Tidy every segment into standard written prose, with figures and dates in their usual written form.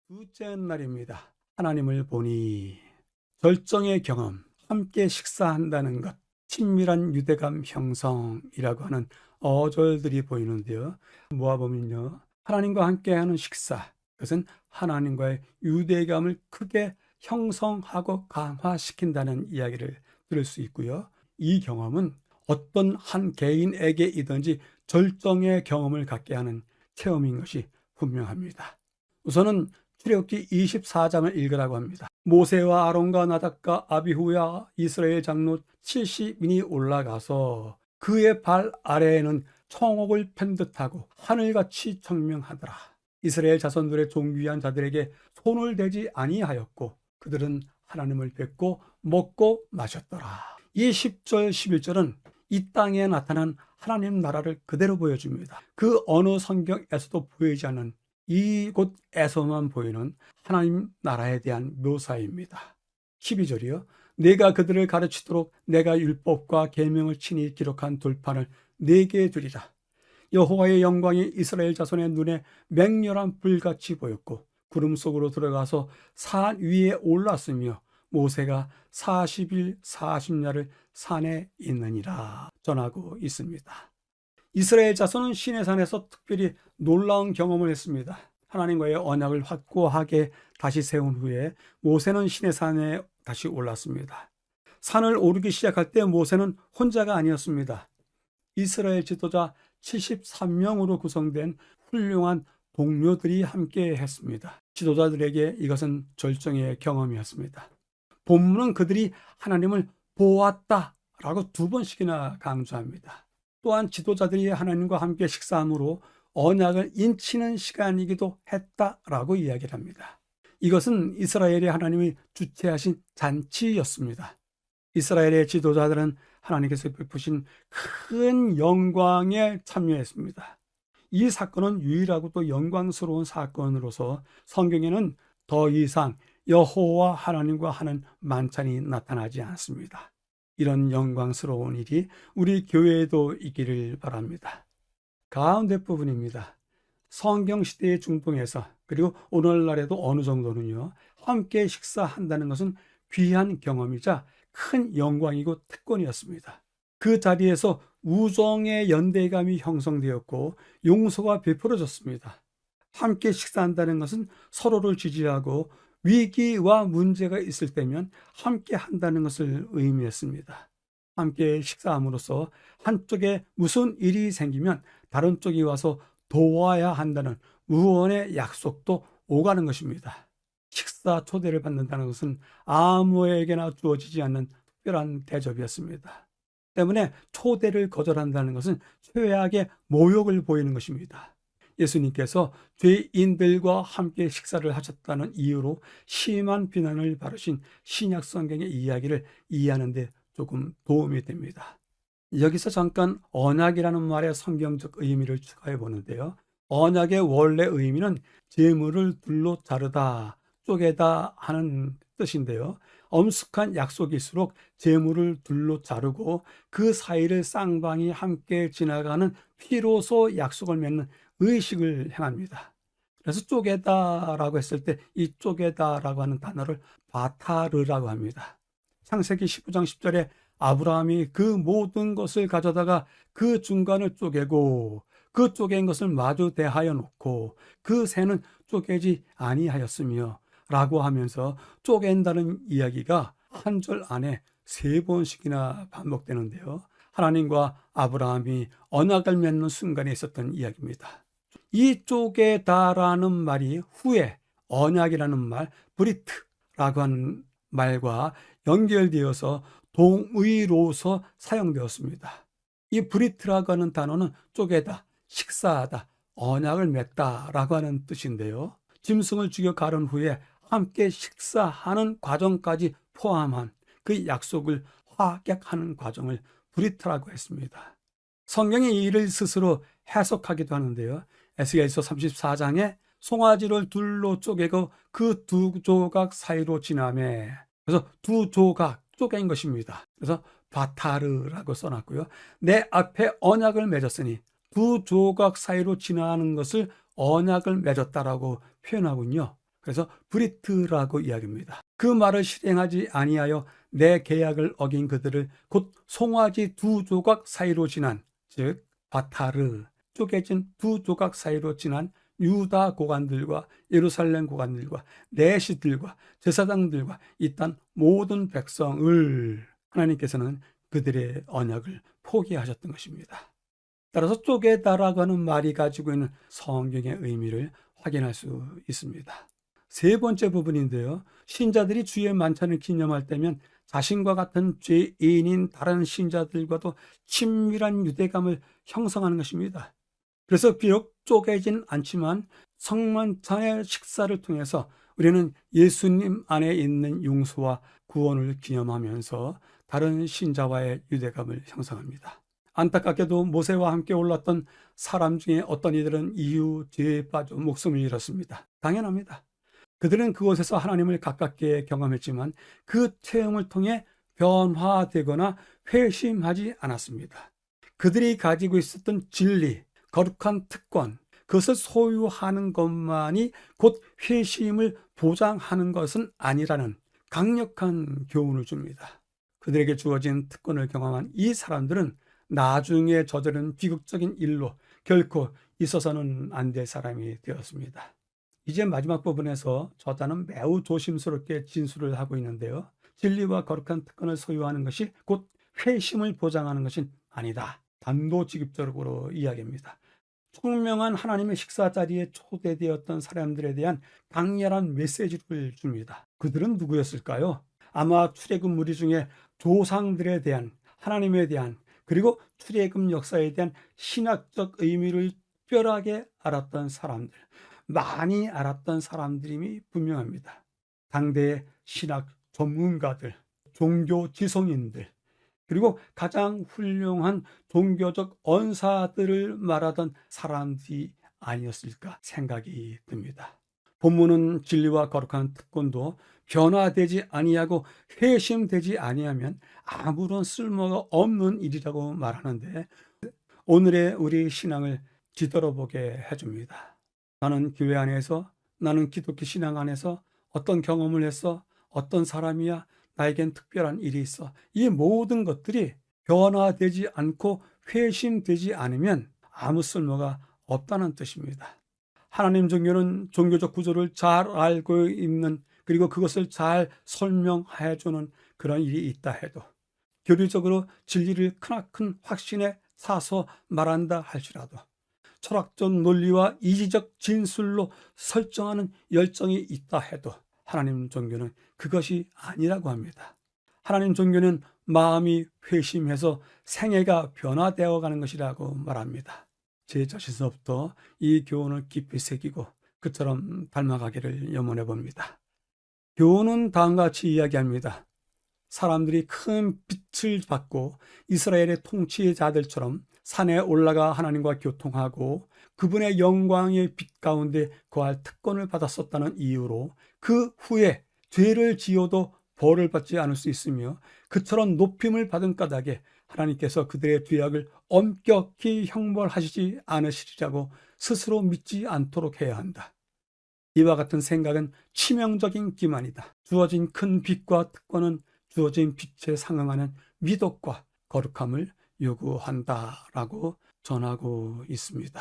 둘째 날입니다. 하나님을 보니 절정의 경험, 함께 식사한다는 것, 친밀한 유대감 형성이라고 하는 어절들이 보이는데요. 모아보면요. 하나님과 함께하는 식사, 그것은 하나님과의 유대감을 크게 형성하고 강화시킨다는 이야기를 들을 수 있고요. 이 경험은 어떤 한 개인에게이든지 절정의 경험을 갖게 하는 체험인 것이 분명합니다. 우선은 출애굽기 24장을 읽으라고 합니다. 모세와 아론과 나답과 아비후와 이스라엘 장로 70인이 올라가서 그의 발 아래에는 청옥을 편 듯하고 하늘같이 청명하더라. 이스라엘 자손들의 존귀한 자들에게 손을 대지 아니하였고 그들은 하나님을 뵙고 먹고 마셨더라. 이 10절 11절은 이 땅에 나타난 하나님 나라를 그대로 보여줍니다. 그 어느 성경에서도 보이지 않는 이곳에서만 보이는 하나님 나라에 대한 묘사입니다. 12절이요. 내가 그들을 가르치도록 내가 율법과 계명을 친히 기록한 돌판을 네게 주리라. 여호와의 영광이 이스라엘 자손의 눈에 맹렬한 불같이 보였고 구름 속으로 들어가서 산 위에 올랐으며 모세가 40일 40야를 산에 있느니라 전하고 있습니다. 이스라엘 자손은 시내산에서 특별히 놀라운 경험을 했습니다. 하나님과의 언약을 확고하게 다시 세운 후에 모세는 시내산에 다시 올랐습니다. 산을 오르기 시작할 때 모세는 혼자가 아니었습니다. 이스라엘 지도자 73명으로 구성된 훌륭한 동료들이 함께 했습니다. 지도자들에게 이것은 절정의 경험이었습니다. 본문은 그들이 하나님을 보았다라고 2번씩이나 강조합니다. 또한 지도자들이 하나님과 함께 식사함으로 언약을 인치는 시간이기도 했다라고 이야기를 합니다. 이것은 이스라엘의 하나님이 주최하신 잔치였습니다. 이스라엘의 지도자들은 하나님께서 베푸신 큰 영광에 참여했습니다. 이 사건은 유일하고 또 영광스러운 사건으로서 성경에는 더 이상 여호와 하나님과 하는 만찬이 나타나지 않습니다. 이런 영광스러운 일이 우리 교회에도 있기를 바랍니다. 가운데 부분입니다. 성경시대의 중동에서 그리고 오늘날에도 어느 정도는요, 함께 식사한다는 것은 귀한 경험이자 큰 영광이고 특권이었습니다. 그 자리에서 우정의 연대감이 형성되었고 용서가 베풀어졌습니다. 함께 식사한다는 것은 서로를 지지하고 위기와 문제가 있을 때면 함께 한다는 것을 의미했습니다. 함께 식사함으로써 한쪽에 무슨 일이 생기면 다른 쪽이 와서 도와야 한다는 무언의 약속도 오가는 것입니다. 식사 초대를 받는다는 것은 아무에게나 주어지지 않는 특별한 대접이었습니다. 때문에 초대를 거절한다는 것은 최악의 모욕을 보이는 것입니다. 예수님께서 죄인들과 함께 식사를 하셨다는 이유로 심한 비난을 받으신 신약 성경의 이야기를 이해하는 데 조금 도움이 됩니다. 여기서 잠깐 언약이라는 말의 성경적 의미를 추가해 보는데요. 언약의 원래 의미는 재물을 둘로 자르다, 쪼개다 하는 뜻인데요. 엄숙한 약속일수록 재물을 둘로 자르고 그 사이를 쌍방이 함께 지나가는 피로소 약속을 맺는 의식을 행합니다. 그래서 쪼개다라고 했을 때 이 쪼개다라고 하는 단어를 바타르라고 합니다. 창세기 15장 10절에 아브라함이 그 모든 것을 가져다가 그 중간을 쪼개고 그 쪼갠 것을 마주 대하여 놓고 그 새는 쪼개지 아니하였으며 라고 하면서 쪼갠다는 이야기가 한 절 안에 3번씩이나 반복되는데요. 하나님과 아브라함이 언약을 맺는 순간에 있었던 이야기입니다. 이 쪼개다라는 말이 후에 언약이라는 말, 브리트라고 하는 말과 연결되어서 동의로서 사용되었습니다. 이 브리트라고 하는 단어는 쪼개다, 식사하다, 언약을 맺다라고 하는 뜻인데요. 짐승을 죽여 가른 후에 함께 식사하는 과정까지 포함한 그 약속을 확약하는 과정을 브리트라고 했습니다. 성경이 이를 스스로 해석하기도 하는데요. 에스겔서 34장에 송아지를 둘로 쪼개고 그 2조각 사이로 지나매, 그래서 2조각 쪼갠 것입니다. 그래서 바타르라고 써놨고요. 내 앞에 언약을 맺었으니 2조각 사이로 지나는 것을 언약을 맺었다라고 표현하군요. 그래서 브리트라고 이야기합니다. 그 말을 실행하지 아니하여 내 계약을 어긴 그들을 곧 송아지 두 조각 사이로 지난, 즉 바타르, 쪼개진 두 조각 사이로 지난 유다 고관들과 예루살렘 고관들과 내시들과 제사장들과 이 땅 모든 백성을 하나님께서는 그들의 언약을 포기하셨던 것입니다. 따라서 쪼개다라고 하는 말이 가지고 있는 성경의 의미를 확인할 수 있습니다. 세 번째 부분인데요. 신자들이 주의 만찬을 기념할 때면 자신과 같은 죄인인 다른 신자들과도 친밀한 유대감을 형성하는 것입니다. 그래서 비록 쪼개진 않지만 성만찬의 식사를 통해서 우리는 예수님 안에 있는 용서와 구원을 기념하면서 다른 신자와의 유대감을 형성합니다. 안타깝게도 모세와 함께 올랐던 사람 중에 어떤 이들은 이후 죄에 빠져 목숨을 잃었습니다. 당연합니다. 그들은 그곳에서 하나님을 가깝게 경험했지만 그 체험을 통해 변화되거나 회심하지 않았습니다. 그들이 가지고 있었던 진리, 거룩한 특권, 그것을 소유하는 것만이 곧 회심을 보장하는 것은 아니라는 강력한 교훈을 줍니다. 그들에게 주어진 특권을 경험한 이 사람들은 나중에 저지른 비극적인 일로 결코 있어서는 안 될 사람이 되었습니다. 이제 마지막 부분에서 저자는 매우 조심스럽게 진술을 하고 있는데요. 진리와 거룩한 특권을 소유하는 것이 곧 회심을 보장하는 것은 아니다. 단도직입적으로 이야기합니다. 총명한 하나님의 식사 자리에 초대되었던 사람들에 대한 강렬한 메시지를 줍니다. 그들은 누구였을까요? 아마 출애굽 무리 중에 조상들에 대한, 하나님에 대한, 그리고 출애굽 역사에 대한 신학적 의미를 특별하게 알았던 사람들, 많이 알았던 사람들임이 분명합니다. 당대의 신학 전문가들, 종교 지성인들, 그리고 가장 훌륭한 종교적 언사들을 말하던 사람들이 아니었을까 생각이 듭니다. 본문은 진리와 거룩한 특권도 변화되지 아니하고 회심되지 아니하면 아무런 쓸모가 없는 일이라고 말하는데, 오늘의 우리 신앙을 뒤돌아보게 해줍니다. 나는 교회 안에서, 나는 기독교 신앙 안에서 어떤 경험을 했어? 어떤 사람이야? 나에겐 특별한 일이 있어. 이 모든 것들이 변화되지 않고 회심되지 않으면 아무 쓸모가 없다는 뜻입니다. 하나님 종교는 종교적 구조를 잘 알고 있는, 그리고 그것을 잘 설명해 주는 그런 일이 있다 해도, 교리적으로 진리를 크나큰 확신에 사서 말한다 할지라도, 철학적 논리와 이지적 진술로 설정하는 열정이 있다 해도 하나님 종교는 그것이 아니라고 합니다. 하나님 종교는 마음이 회심해서 생애가 변화되어 가는 것이라고 말합니다. 제 자신서부터 이 교훈을 깊이 새기고 그처럼 닮아가기를 염원해 봅니다. 교훈은 다음과 같이 이야기합니다. 사람들이 큰 빛을 받고 이스라엘의 통치자들처럼 산에 올라가 하나님과 교통하고 그분의 영광의 빛 가운데 거할 특권을 받았었다는 이유로 그 후에 죄를 지어도 벌을 받지 않을 수 있으며, 그처럼 높임을 받은 까닭에 하나님께서 그들의 죄악을 엄격히 형벌하시지 않으시리라고 스스로 믿지 않도록 해야 한다. 이와 같은 생각은 치명적인 기만이다. 주어진 큰 빛과 특권은 주어진 빛에 상응하는 미덕과 거룩함을 요구한다라고 전하고 있습니다.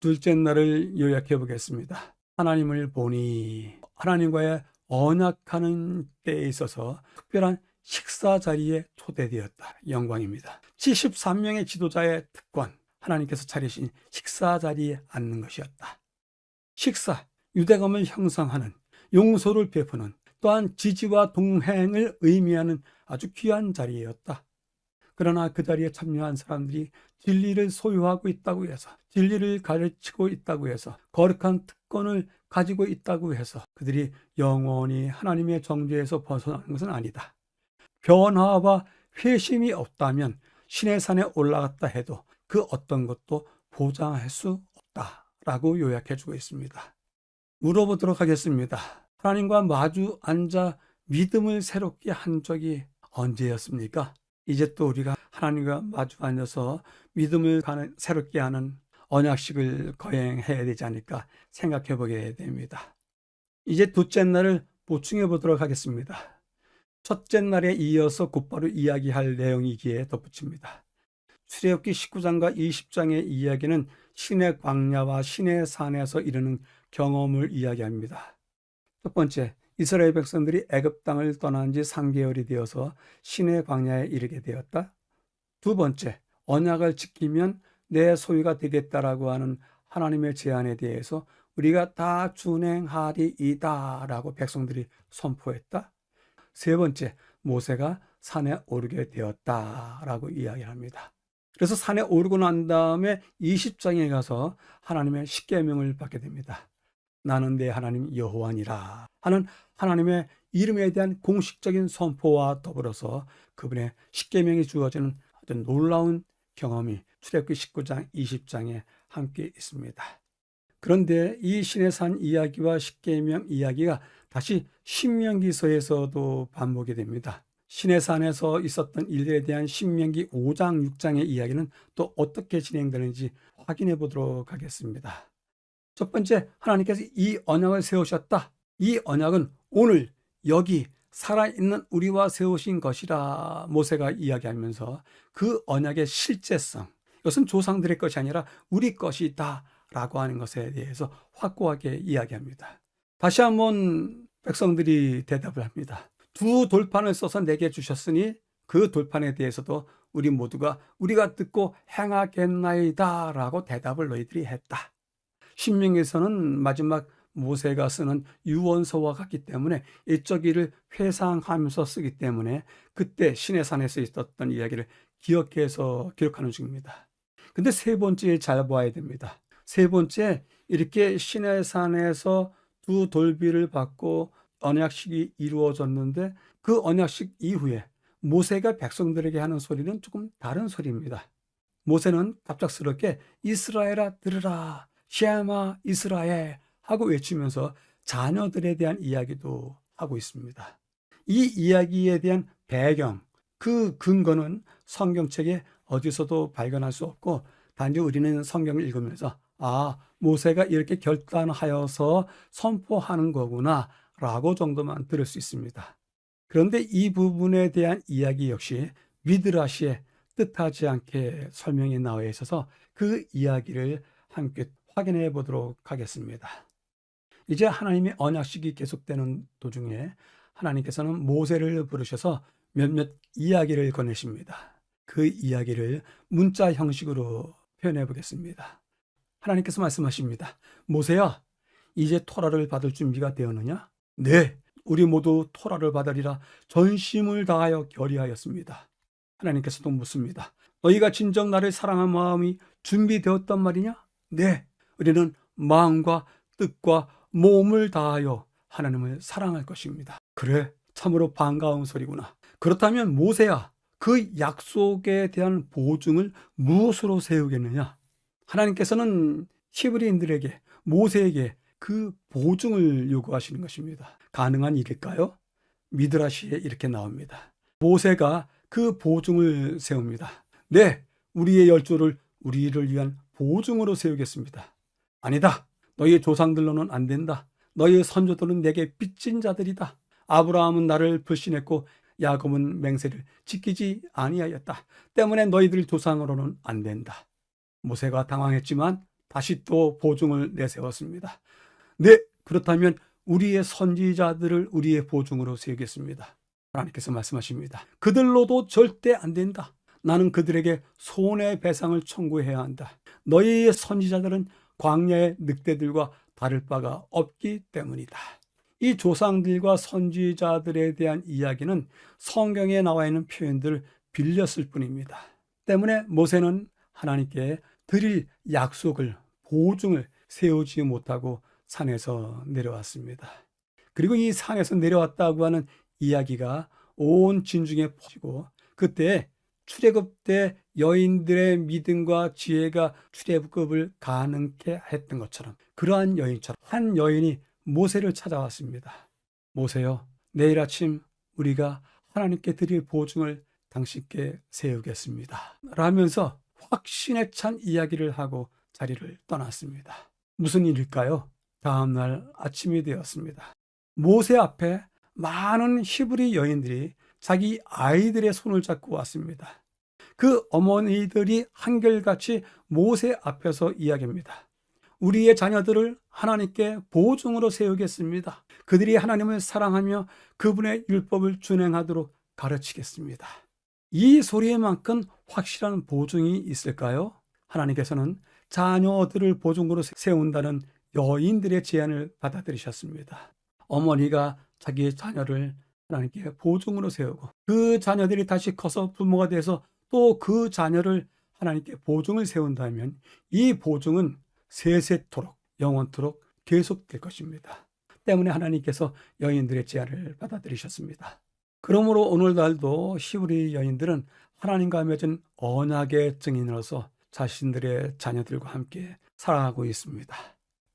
둘째 날을 요약해 보겠습니다. 하나님을 보니, 하나님과의 언약하는 때에 있어서 특별한 식사 자리에 초대되었다. 영광입니다. 73명의 지도자의 특권, 하나님께서 차리신 식사 자리에 앉는 것이었다. 식사, 유대감을 형성하는, 용서를 베푸는, 또한 지지와 동행을 의미하는 아주 귀한 자리였다. 그러나 그 자리에 참여한 사람들이 진리를 소유하고 있다고 해서, 진리를 가르치고 있다고 해서, 거룩한 특권을 가지고 있다고 해서 그들이 영원히 하나님의 정죄에서 벗어나는 것은 아니다. 변화와 회심이 없다면 신의 산에 올라갔다 해도 그 어떤 것도 보장할 수 없다라고 요약해 주고 있습니다. 물어보도록 하겠습니다. 하나님과 마주 앉아 믿음을 새롭게 한 적이 언제였습니까? 이제 또 우리가 하나님과 마주 앉아서 믿음을 새롭게 하는 언약식을 거행해야 되지 않을까 생각해 보게 됩니다. 이제 둘째 날을 보충해 보도록 하겠습니다. 첫째 날에 이어서 곧바로 이야기할 내용이기에 덧붙입니다. 출애굽기 19장과 20장의 이야기는 신의 광야와 신의 산에서 이루는 경험을 이야기합니다. 첫 번째, 이스라엘 백성들이 애굽 땅을 떠난 지 3개월이 되어서 신의 광야에 이르게 되었다. 두 번째, 언약을 지키면 내 소유가 되겠다라고 하는 하나님의 제안에 대해서 우리가 다 준행하리이다 라고 백성들이 선포했다. 세 번째, 모세가 산에 오르게 되었다라고 이야기합니다. 그래서 산에 오르고 난 다음에 20장에 가서 하나님의 십계명을 받게 됩니다. 나는 내 하나님 여호와니라 하는 하나님의 이름에 대한 공식적인 선포와 더불어서 그분의 십계명이 주어지는 아주 놀라운 경험이 출애굽기 19장, 20장에 함께 있습니다. 그런데 이 신의 산 이야기와 십계명 이야기가 다시 신명기서에서도 반복이 됩니다. 신의 산에서 있었던 일들에 대한 신명기 5장, 6장의 이야기는 또 어떻게 진행되는지 확인해 보도록 하겠습니다. 첫 번째, 하나님께서 이 언약을 세우셨다. 이 언약은 오늘 여기 살아있는 우리와 세우신 것이라 모세가 이야기하면서 그 언약의 실제성, 이것은 조상들의 것이 아니라 우리 것이다 라고 하는 것에 대해서 확고하게 이야기합니다. 다시 한번 백성들이 대답을 합니다. 두 돌판을 써서 내게 주셨으니 그 돌판에 대해서도 우리 모두가 우리가 듣고 행하겠나이다 라고 대답을 너희들이 했다. 신명기에서는 마지막 모세가 쓰는 유언서와 같기 때문에 이쪽 일을 회상하면서 쓰기 때문에 그때 신의 산에서 있었던 이야기를 기억해서 기록하는 중입니다. 근데 세 번째에 잘 봐야 됩니다. 세 번째, 이렇게 신의 산에서 두 돌비를 받고 언약식이 이루어졌는데 그 언약식 이후에 모세가 백성들에게 하는 소리는 조금 다른 소리입니다. 모세는 갑작스럽게 이스라엘아 들으라, 셰마 이스라엘 하고 외치면서 자녀들에 대한 이야기도 하고 있습니다. 이 이야기에 대한 배경, 그 근거는 성경책에 어디서도 발견할 수 없고 단지 우리는 성경을 읽으면서 모세가 이렇게 결단하여서 선포하는 거구나 라고 정도만 들을 수 있습니다. 그런데 이 부분에 대한 이야기 역시 미드라시에 뜻하지 않게 설명이 나와 있어서 그 이야기를 함께 확인해 보도록 하겠습니다. 이제 하나님의 언약식이 계속되는 도중에 하나님께서는 모세를 부르셔서 몇몇 이야기를 건네십니다. 그 이야기를 문자 형식으로 표현해 보겠습니다. 하나님께서 말씀하십니다. 모세야, 이제 토라를 받을 준비가 되었느냐? 네, 우리 모두 토라를 받으리라 전심을 다하여 결의하였습니다. 하나님께서도 묻습니다. 너희가 진정 나를 사랑한 마음이 준비되었단 말이냐? 네, 우리는 마음과 뜻과 몸을 다하여 하나님을 사랑할 것입니다. 그래, 참으로 반가운 소리구나. 그렇다면 모세야, 그 약속에 대한 보증을 무엇으로 세우겠느냐? 하나님께서는 히브리인들에게, 모세에게 그 보증을 요구하시는 것입니다. 가능한 일일까요? 미드라시에 이렇게 나옵니다. 모세가 그 보증을 세웁니다. 네, 우리의 열조를 우리를 위한 보증으로 세우겠습니다. 아니다. 너희의 조상들로는 안 된다. 너희의 선조들은 내게 빚진 자들이다. 아브라함은 나를 불신했고 야곱은 맹세를 지키지 아니하였다. 때문에 너희들 조상으로는 안 된다. 모세가 당황했지만 다시 또 보증을 내세웠습니다. 네, 그렇다면 우리의 선지자들을 우리의 보증으로 세우겠습니다. 하나님께서 말씀하십니다. 그들로도 절대 안 된다. 나는 그들에게 손해배상을 청구해야 한다. 너희의 선지자들은 광야의 늑대들과 다를 바가 없기 때문이다. 이 조상들과 선지자들에 대한 이야기는 성경에 나와 있는 표현들을 빌렸을 뿐입니다. 때문에 모세는 하나님께 드릴 약속을, 보증을 세우지 못하고 산에서 내려왔습니다. 그리고 이 산에서 내려왔다고 하는 이야기가 온 진중에 퍼지고 그때 출애굽 때 여인들의 믿음과 지혜가 출애굽을 가능케 했던 것처럼 그러한 여인처럼 한 여인이 모세를 찾아왔습니다. 모세여, 내일 아침 우리가 하나님께 드릴 보증을 당신께 세우겠습니다. 라면서 확신에 찬 이야기를 하고 자리를 떠났습니다. 무슨 일일까요? 다음날 아침이 되었습니다. 모세 앞에 많은 히브리 여인들이 자기 아이들의 손을 잡고 왔습니다. 그 어머니들이 한결같이 모세 앞에서 이야기합니다. 우리의 자녀들을 하나님께 보증으로 세우겠습니다. 그들이 하나님을 사랑하며 그분의 율법을 준행하도록 가르치겠습니다. 이 소리에만큼 확실한 보증이 있을까요? 하나님께서는 자녀들을 보증으로 세운다는 여인들의 제안을 받아들이셨습니다. 어머니가 자기의 자녀를 하나님께 보증으로 세우고 그 자녀들이 다시 커서 부모가 돼서 또 그 자녀를 하나님께 보증을 세운다면 이 보증은 세세토록 영원토록 계속될 것입니다. 때문에 하나님께서 여인들의 제안을 받아들이셨습니다. 그러므로 오늘날도 히브리 여인들은 하나님과 맺은 언약의 증인으로서 자신들의 자녀들과 함께 살아가고 있습니다.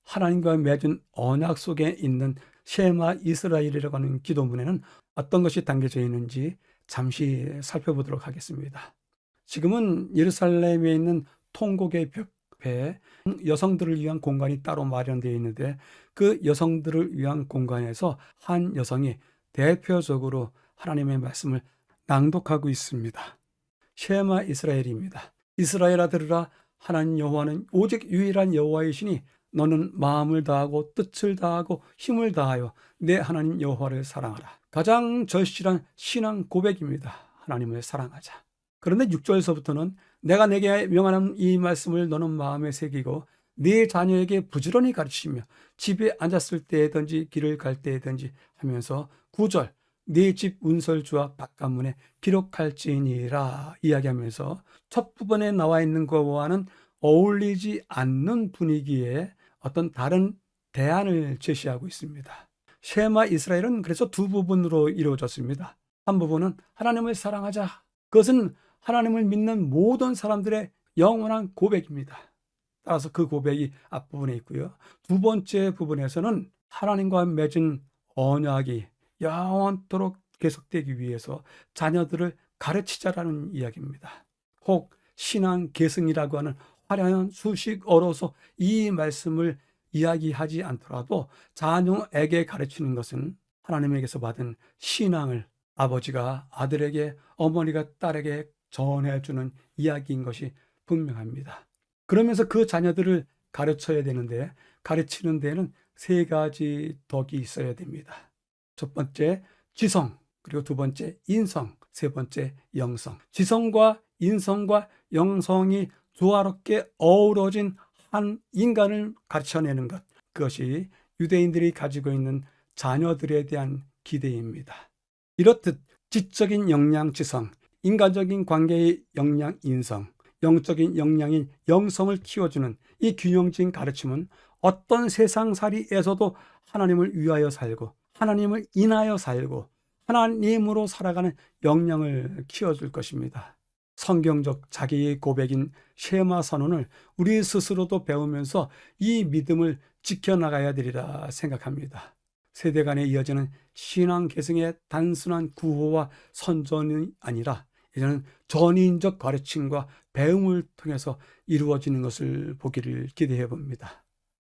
하나님과 맺은 언약 속에 있는 셰마 이스라엘이라고 하는 기도문에는 어떤 것이 담겨져 있는지 잠시 살펴보도록 하겠습니다. 지금은 예루살렘에 있는 통곡의 벽에 여성들을 위한 공간이 따로 마련되어 있는데 그 여성들을 위한 공간에서 한 여성이 대표적으로 하나님의 말씀을 낭독하고 있습니다. 셰마 이스라엘입니다. 이스라엘아 들으라, 하나님 여호와는 오직 유일한 여호와이시니 너는 마음을 다하고 뜻을 다하고 힘을 다하여 내 하나님 여호와를 사랑하라. 가장 절실한 신앙 고백입니다. 하나님을 사랑하자. 그런데 6절에서부터는 내가 내게 명하는 이 말씀을 너는 마음에 새기고 네 자녀에게 부지런히 가르치며 집에 앉았을 때든지 길을 갈 때든지 하면서 9절 네 집 운설주와 바깥문에 기록할지니라 이야기하면서 첫 부분에 나와 있는 것과는 어울리지 않는 분위기에 어떤 다른 대안을 제시하고 있습니다. 셰마 이스라엘은 그래서 두 부분으로 이루어졌습니다. 한 부분은 하나님을 사랑하자. 그것은 하나님을 믿는 모든 사람들의 영원한 고백입니다. 따라서 그 고백이 앞부분에 있고요. 두 번째 부분에서는 하나님과 맺은 언약이 영원토록 계속되기 위해서 자녀들을 가르치자라는 이야기입니다. 혹 신앙 계승이라고 하는 화려한 수식어로서 이 말씀을 이야기하지 않더라도 자녀에게 가르치는 것은 하나님에게서 받은 신앙을 아버지가 아들에게, 어머니가 딸에게 전해주는 이야기인 것이 분명합니다. 그러면서 그 자녀들을 가르쳐야 되는데 가르치는 데에는 세 가지 덕이 있어야 됩니다. 첫 번째 지성, 그리고 두 번째 인성, 세 번째 영성. 지성과 인성과 영성이 조화롭게 어우러진 한 인간을 가르쳐내는 것, 그것이 유대인들이 가지고 있는 자녀들에 대한 기대입니다. 이렇듯 지적인 역량 지성, 인간적인 관계의 역량 인성, 영적인 역량인 영성을 키워주는 이 균형진 가르침은 어떤 세상살이에서도 하나님을 위하여 살고 하나님을 인하여 살고 하나님으로 살아가는 역량을 키워줄 것입니다. 성경적 자기의 고백인 셰마 선언을 우리 스스로도 배우면서 이 믿음을 지켜나가야 되리라 생각합니다. 세대 간에 이어지는 신앙 계승의 단순한 구호와 선전이 아니라 이제는 전인적 가르침과 배움을 통해서 이루어지는 것을 보기를 기대해 봅니다.